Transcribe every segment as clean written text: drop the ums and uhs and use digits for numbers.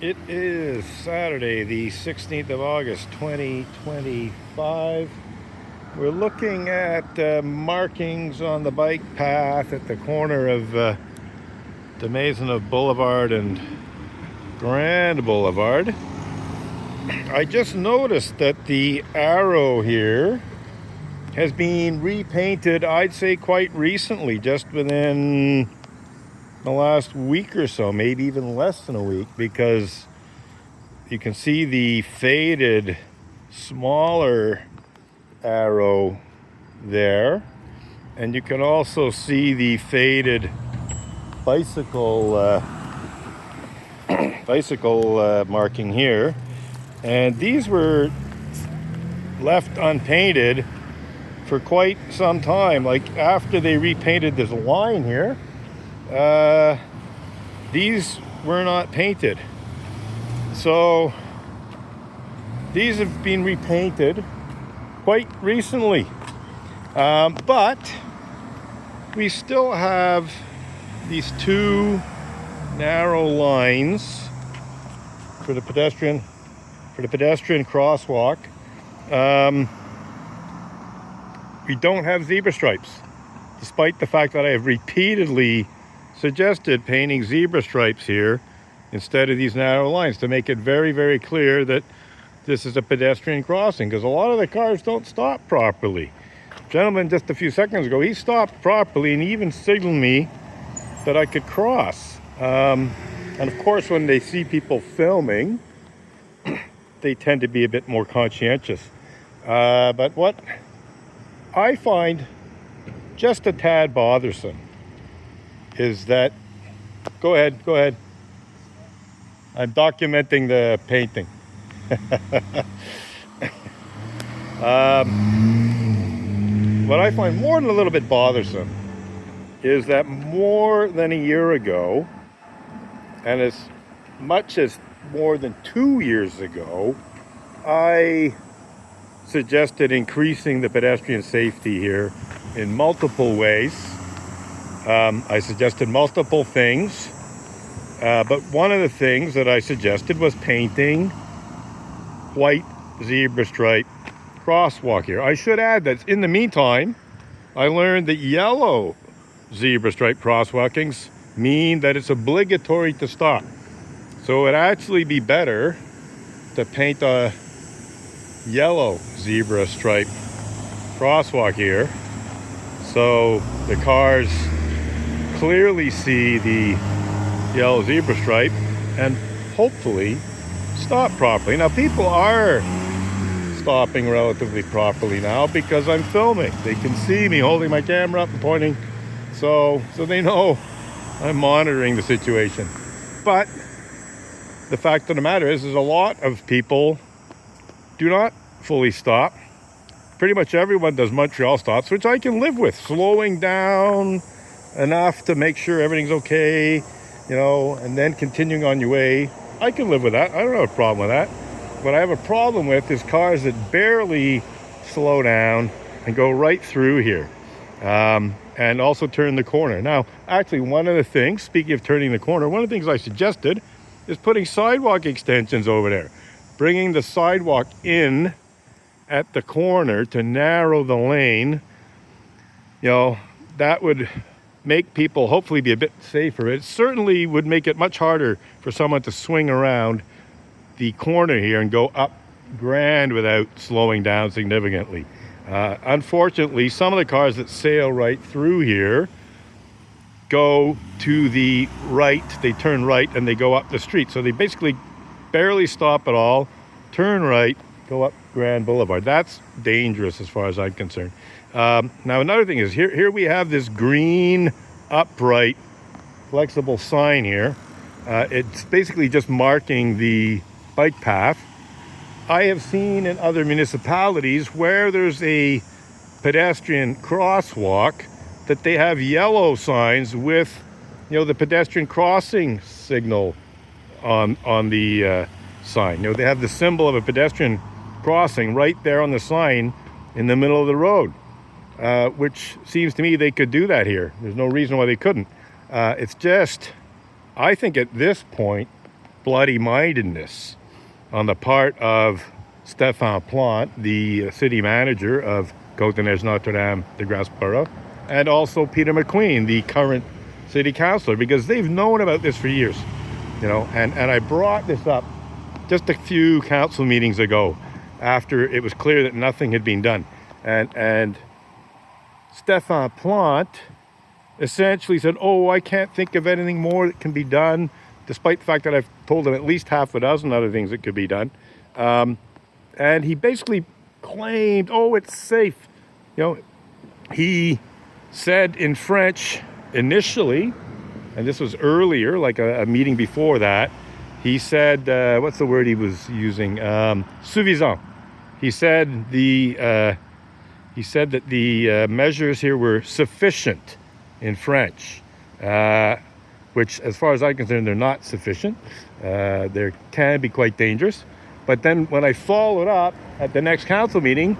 It is Saturday, the 16th of August, 2025. We're looking at markings on the bike path at the corner of the Maisonneuve Boulevard and Grand Boulevard. I just noticed that the arrow here has been repainted, I'd say quite recently, just within the last week or so, maybe even less than a week, because you can see the faded smaller arrow there, and you can also see the faded bicycle marking here, and these were left unpainted for quite some time. Like after they repainted this line here, these were not painted. So these have been repainted quite recently. But we still have these two narrow lines for the pedestrian crosswalk. We don't have zebra stripes, despite the fact that I have repeatedly suggested painting zebra stripes here instead of these narrow lines to make it very, very clear that this is a pedestrian crossing, because a lot of the cars don't stop properly. Gentleman just a few seconds ago, he stopped properly and he even signaled me that I could cross. And of course, when they see people filming, they tend to be a bit more conscientious. But what I find just a tad bothersome is that, go ahead. I'm documenting the painting. What I find more than a little bit bothersome is that more than a year ago, and as much as more than 2 years ago, I suggested increasing the pedestrian safety here in multiple ways. I suggested multiple things, but one of the things that I suggested was painting white zebra stripe crosswalk here. I should add that in the meantime, I learned that yellow zebra stripe crosswalkings mean that it's obligatory to stop. So it'd actually be better to paint a yellow zebra stripe crosswalk here, so the cars clearly see the yellow zebra stripe and hopefully stop properly. Now, people are stopping relatively properly now because I'm filming. They can see me holding my camera up and pointing, so they know I'm monitoring the situation. But the fact of the matter is a lot of people do not fully stop. Pretty much everyone does Montreal stops, which I can live with. Slowing down enough to make sure everything's okay, and then continuing on your way. I can live with that. I don't have a problem with that. What I have a problem with is cars that barely slow down and go right through here, and also turn the corner. Now, actually, one of the things, speaking of turning the corner, one of the things I suggested is putting sidewalk extensions over there, bringing the sidewalk in at the corner to narrow the lane. That would make people hopefully be a bit safer. It certainly would make it much harder for someone to swing around the corner here and go up Grand without slowing down significantly. Unfortunately, some of the cars that sail right through here go to the right, they turn right and they go up the street. So they basically barely stop at all, turn right, go up Grand Boulevard. That's dangerous as far as I'm concerned. Now, another thing is here we have this green upright flexible sign here. It's basically just marking the bike path. I have seen in other municipalities where there's a pedestrian crosswalk that they have yellow signs with, the pedestrian crossing signal on the sign. They have the symbol of a pedestrian crossing right there on the sign in the middle of the road, which seems to me they could do that here. There's no reason why they couldn't. It's just, I think at this point, bloody-mindedness on the part of Stéphane Plante, the city manager of Côte-des-Neiges, Notre-Dame-de-Grâce borough, and also Peter McQueen, the current city councillor, because they've known about this for years, you know. And I brought this up just a few council meetings ago after it was clear that nothing had been done. And Stéphane Plante essentially said, oh, I can't think of anything more that can be done, despite the fact that I've told him at least half a dozen other things that could be done. And he basically claimed, oh, it's safe. You know, he said in French initially, and this was earlier, like a meeting before that, he said, what's the word he was using? Suffisant. He said that the measures here were sufficient in French, which, as far as I'm concerned, they're not sufficient. They can be quite dangerous. But then when I followed up at the next council meeting,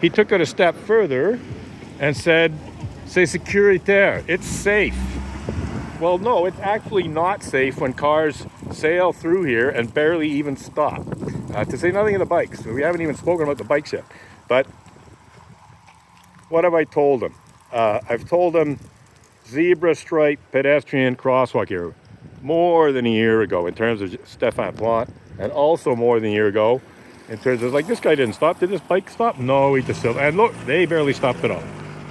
he took it a step further and said, c'est sécuritaire, it's safe. Well, no, it's actually not safe when cars sail through here and barely even stop. To say nothing of the bikes. We haven't even spoken about the bikes yet. But what have I told him? I've told him zebra stripe pedestrian crosswalk here more than a year ago in terms of Stéphane Plante, and also more than a year ago in terms of, like, this guy didn't stop. Did this bike stop? No, he just still. And look, they barely stopped at all.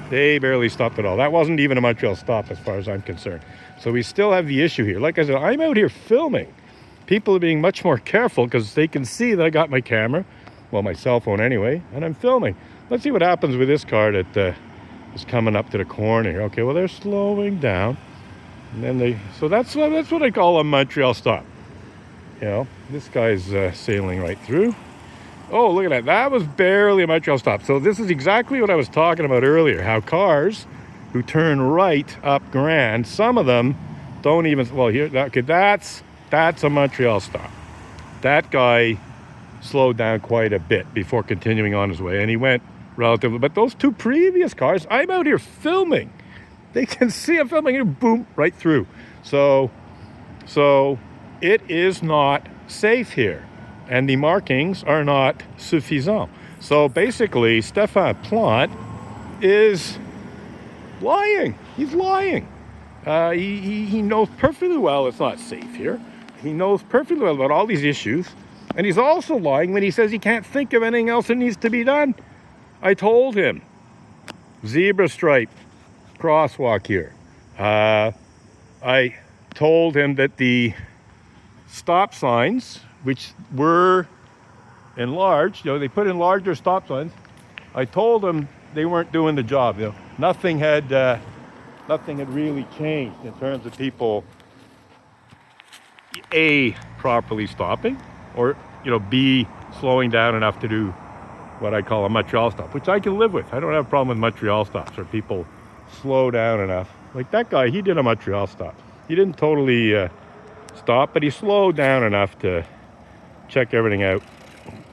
They barely stopped at all. That wasn't even a Montreal stop as far as I'm concerned. So we still have the issue here. Like I said, I'm out here filming. People are being much more careful because they can see that I got my camera, well, my cell phone anyway, and I'm filming. Let's see what happens with this car that is coming up to the corner here. Okay, well, they're slowing down. And then so that's what I call a Montreal stop. You know, this guy's sailing right through. Oh, look at that. That was barely a Montreal stop. So this is exactly what I was talking about earlier, how cars who turn right up Grand, some of them don't even, well, here, okay, that's a Montreal stop. That guy slowed down quite a bit before continuing on his way, and he went relatively, but those two previous cars, I'm out here filming. They can see I'm filming here, boom, right through. So it is not safe here, and the markings are not suffisant. So basically, Stéphane Plante is lying. He's lying. He knows perfectly well it's not safe here. He knows perfectly well about all these issues, and he's also lying when he says he can't think of anything else that needs to be done. I told him, zebra stripe crosswalk here. I told him that the stop signs, which were enlarged, you know, they put in larger stop signs. I told him they weren't doing the job. You know, nothing had really changed in terms of people, A, properly stopping, or, you know, B, slowing down enough to do what I call a Montreal stop, which I can live with. I don't have a problem with Montreal stops where people slow down enough. Like that guy, he did a Montreal stop. He didn't totally stop, but he slowed down enough to check everything out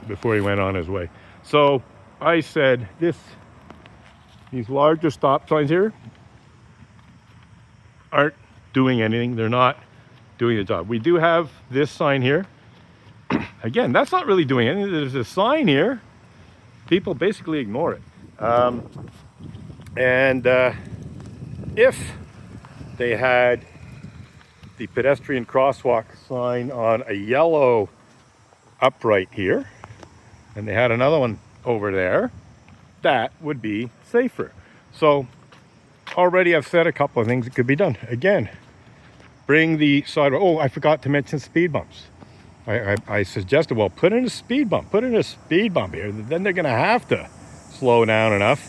before he went on his way. So I said, these larger stop signs here aren't doing anything. They're not doing the job. We do have this sign here. Again, that's not really doing anything. There's a sign here. People basically ignore it. If they had the pedestrian crosswalk sign on a yellow upright here, and they had another one over there, that would be safer. So already I've said a couple of things that could be done. Again, bring the sidewalk. Oh, I forgot to mention speed bumps. I suggested, well, put in a speed bump here. Then they're going to have to slow down enough.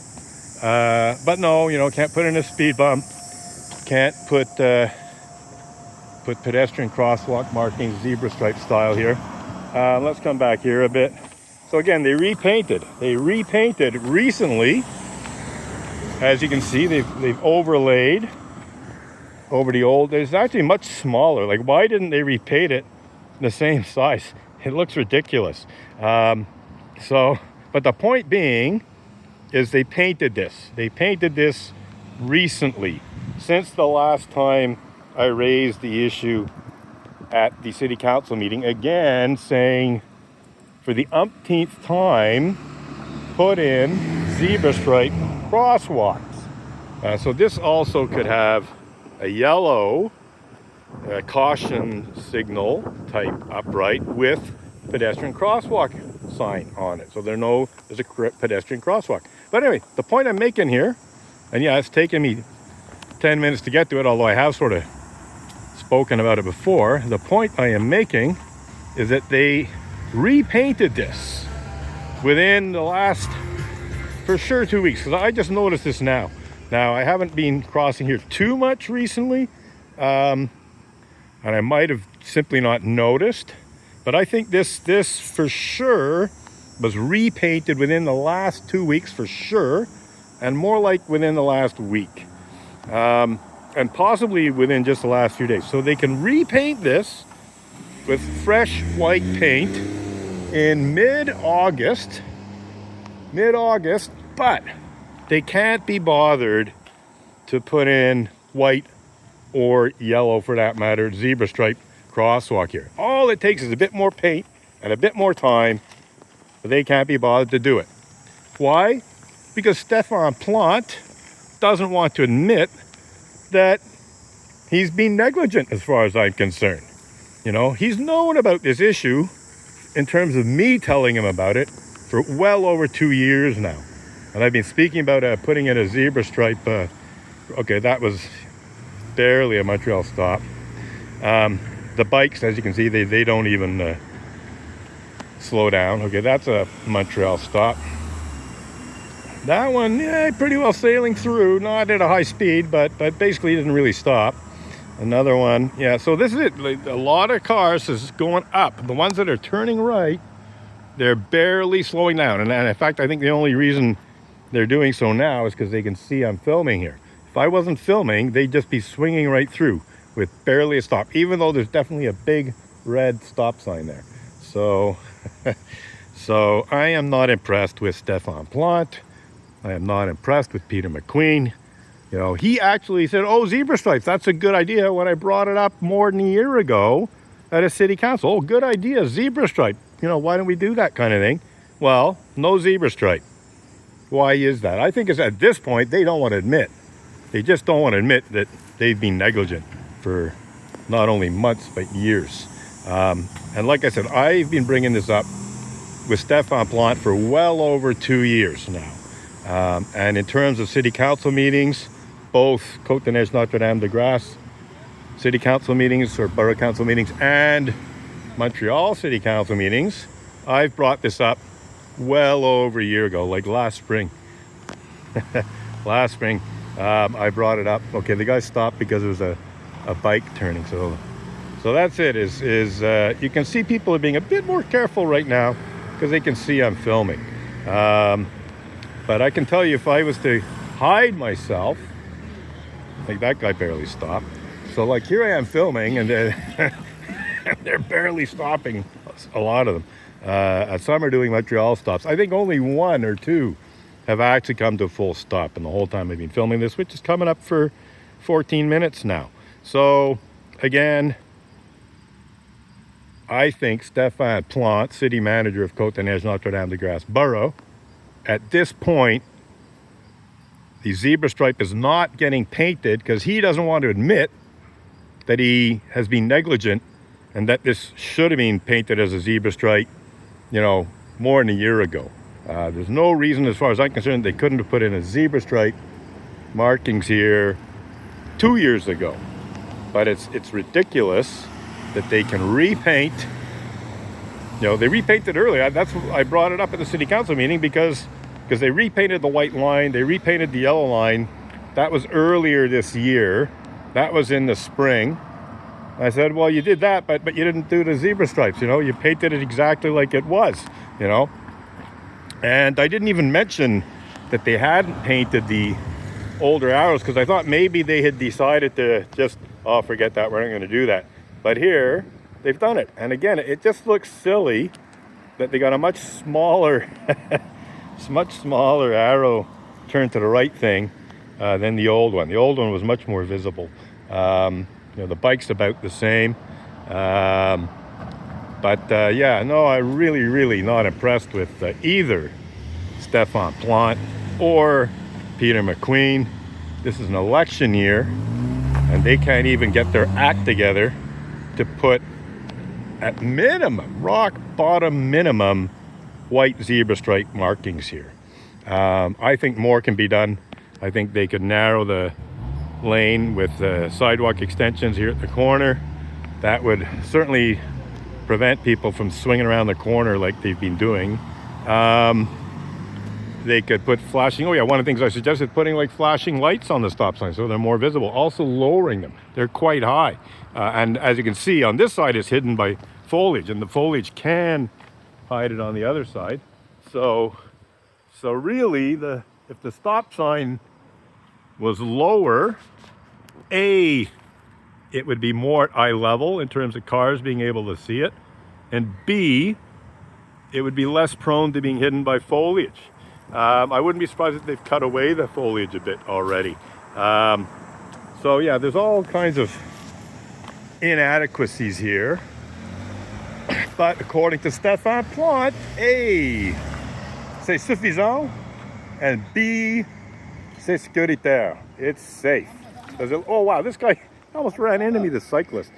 But no, you know, can't put in a speed bump. Can't put pedestrian crosswalk markings, zebra stripe style here. Let's come back here a bit. So again, they repainted recently. As you can see, they've overlaid over the old. It's actually much smaller. Like, why didn't they repaint it the same size? It looks ridiculous. But the point being is they painted this recently, since the last time I raised the issue at the city council meeting again saying for the umpteenth time, put in zebra stripe crosswalks. So this also could have a yellow caution signal type upright with pedestrian crosswalk sign on it. So there's a pedestrian crosswalk. But anyway, the point I'm making here, and yeah, it's taken me 10 minutes to get to it, although I have sort of spoken about it before. The point I am making is that they repainted this within the last, for sure, 2 weeks. Because I just noticed this now. Now, I haven't been crossing here too much recently. And I might have simply not noticed. But I think this for sure was repainted within the last 2 weeks for sure. And more like within the last week. And possibly within just the last few days. So they can repaint this with fresh white paint in mid-August, but they can't be bothered to put in white or yellow, for that matter, zebra stripe crosswalk here. All it takes is a bit more paint and a bit more time, but they can't be bothered to do it. Why? Because Stéphane Plante doesn't want to admit that he's been negligent as far as I'm concerned. You know, he's known about this issue in terms of me telling him about it for well over 2 years now. And I've been speaking about putting in a zebra stripe. Okay, that was barely a Montreal stop. The bikes, as you can see, they don't even slow down. Okay, that's a Montreal stop. That one, yeah, pretty well sailing through, not at a high speed, but basically didn't really stop. Another one, yeah, so this is it. Like, a lot of cars is going up. The ones that are turning right, they're barely slowing down. And in fact, I think the only reason they're doing so now is because they can see I'm filming here. If I wasn't filming, they'd just be swinging right through with barely a stop, even though there's definitely a big red stop sign there. So, so I am not impressed with Stéphane Plante. I am not impressed with Peter McQueen. You know, he actually said, oh, zebra stripes, that's a good idea when I brought it up more than a year ago at a city council. Oh, good idea, zebra stripe. You know, why don't we do that kind of thing? Well, no zebra stripe. Why is that? I think it's at this point, they don't want to admit. They just don't want to admit that they've been negligent for not only months, but years. And like I said, I've been bringing this up with Stéphane Plante for well over 2 years now. And in terms of city council meetings, both Côte-des-Neiges, Notre-Dame-de-Grâce city council meetings or borough council meetings and Montreal city council meetings, I've brought this up well over a year ago, like last spring. Last spring, I brought it up. Okay, the guy stopped because it was a bike turning. So that's it. You can see people are being a bit more careful right now because they can see I'm filming. But I can tell you, if I was to hide myself, like that guy barely stopped. So like here I am filming and they're barely stopping, a lot of them. Some are doing Montreal stops. I think only 1 or 2 have actually come to a full stop in the whole time I've been filming this, which is coming up for 14 minutes now. So again, I think Stéphane Plante, city manager of Côte-des-Neiges, Notre-Dame-de-Grâce borough, at this point, the zebra stripe is not getting painted because he doesn't want to admit that he has been negligent and that this should have been painted as a zebra stripe, you know, more than a year ago. There's no reason, as far as I'm concerned, they couldn't have put in a zebra stripe markings here 2 years ago. But it's ridiculous that they can repaint. You know, they repainted earlier. That's I brought it up at the city council meeting because they repainted the white line, they repainted the yellow line. That was earlier this year. That was in the spring. I said, well, you did that, but you didn't do the zebra stripes, you know. You painted it exactly like it was, you know. And I didn't even mention that they hadn't painted the older arrows because I thought maybe they had decided to just, oh, forget that, we're not going to do that. But here, they've done it. And again, it just looks silly that they got a much smaller arrow turned to the right thing than the old one. The old one was much more visible. You know, the bike's about the same. Yeah, no, I'm really not impressed with either Stéphane Plante or Peter McQueen. This is an election year, and they can't even get their act together to put, at minimum, rock bottom minimum, white zebra stripe markings here. I think more can be done. I think they could narrow the lane with sidewalk extensions here at the corner. That would certainly prevent people from swinging around the corner like they've been doing. They could put flashing, one of the things I suggested, putting like flashing lights on the stop signs so they're more visible. Also lowering them. They're quite high. And as you can see, on this side is hidden by foliage, and the foliage can hide it on the other side. So really, if the stop sign was lower, A, it would be more at eye level in terms of cars being able to see it, and B, it would be less prone to being hidden by foliage. I wouldn't be surprised if they've cut away the foliage a bit already. There's all kinds of inadequacies here. But according to Stéphane Plante, A, c'est suffisant, and B, c'est sécuritaire. It's safe. Oh wow, this guy almost ran into me, the cyclist.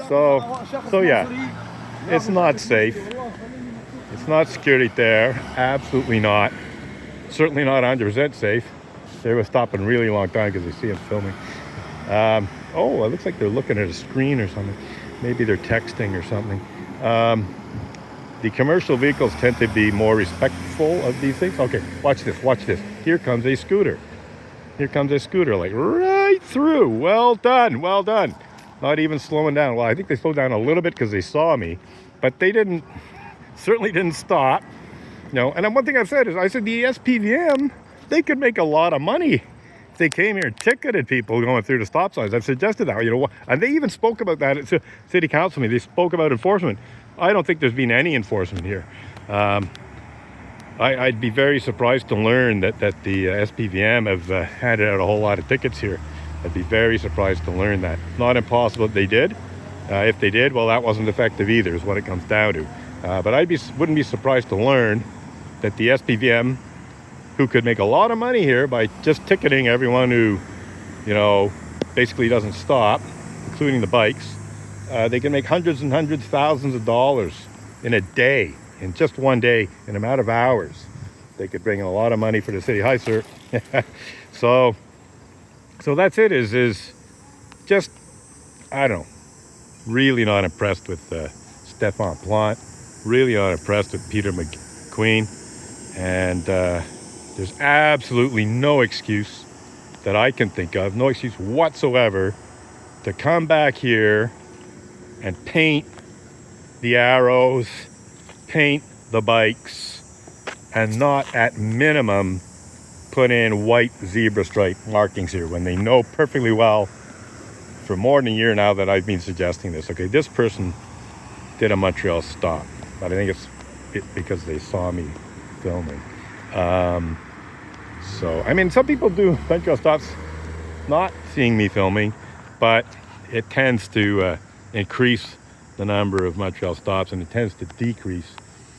So yeah, it's not safe. It's not sécuritaire. Absolutely not. Certainly not 100% safe. They were stopping really long time because they see him filming. It looks like they're looking at a screen or something. Maybe they're texting or something. The commercial vehicles tend to be more respectful of these things. Okay, watch this. Here comes a scooter. Like right through. Well done. Not even slowing down. Well, I think they slowed down a little bit because they saw me, but they certainly didn't stop. And one thing I've said is, the SPVM, they could make a lot of money if they came here and ticketed people going through the stop signs. I've suggested that, and they even spoke about that at city council meeting. They spoke about enforcement. I don't think there's been any enforcement here. I'd be very surprised to learn that the SPVM have handed out a whole lot of tickets here. I'd be very surprised to learn that. Not impossible that they did. If they did, well, that wasn't effective either, is what it comes down to. But wouldn't be surprised to learn that the SPVM, who could make a lot of money here by just ticketing everyone who, basically doesn't stop, including the bikes, they can make hundreds and hundreds, thousands of dollars in a day, in just one day, in a matter of hours. They could bring in a lot of money for the city. Hi, sir. So that's it. Is just, I don't know, really not impressed with Stéphane Plante. Really not impressed with Peter McQueen. And there's absolutely no excuse that I can think of, no excuse whatsoever, to come back here and paint the arrows, paint the bikes, and not at minimum put in white zebra stripe markings here when they know perfectly well for more than a year now that I've been suggesting this. Okay, this person did a Montreal stop, but I think it's because they saw me filming. Some people do Montreal stops not seeing me filming, but it tends to increase the number of Montreal stops, and it tends to decrease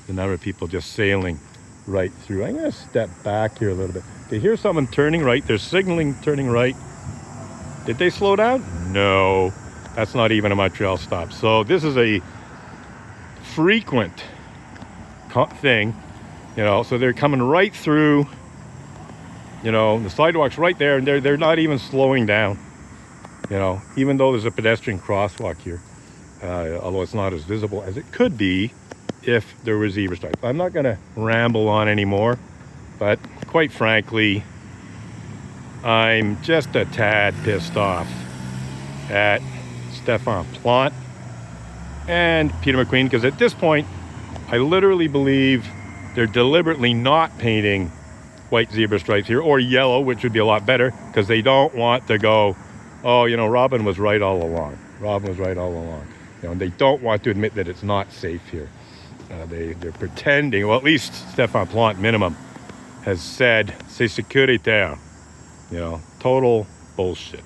the number of people just sailing right through. I'm going to step back here a little bit. Okay, here's someone turning right. They're signaling turning right. Did they slow down? No, that's not even a Montreal stop. So this is a frequent thing, so they're coming right through, the sidewalk's right there, and they're not even slowing down, even though there's a pedestrian crosswalk here, although it's not as visible as it could be if there was zebra stripes. I'm not going to ramble on anymore, but quite frankly, I'm just a tad pissed off at Stéphane Plante and Peter McQueen, because at this point, I literally believe they're deliberately not painting white zebra stripes here, or yellow, which would be a lot better, because they don't want to go, Robin was right all along. And they don't want to admit that it's not safe here. They're pretending, well, at least Stéphane Plante minimum has said, c'est sécuritaire. Total bullshit.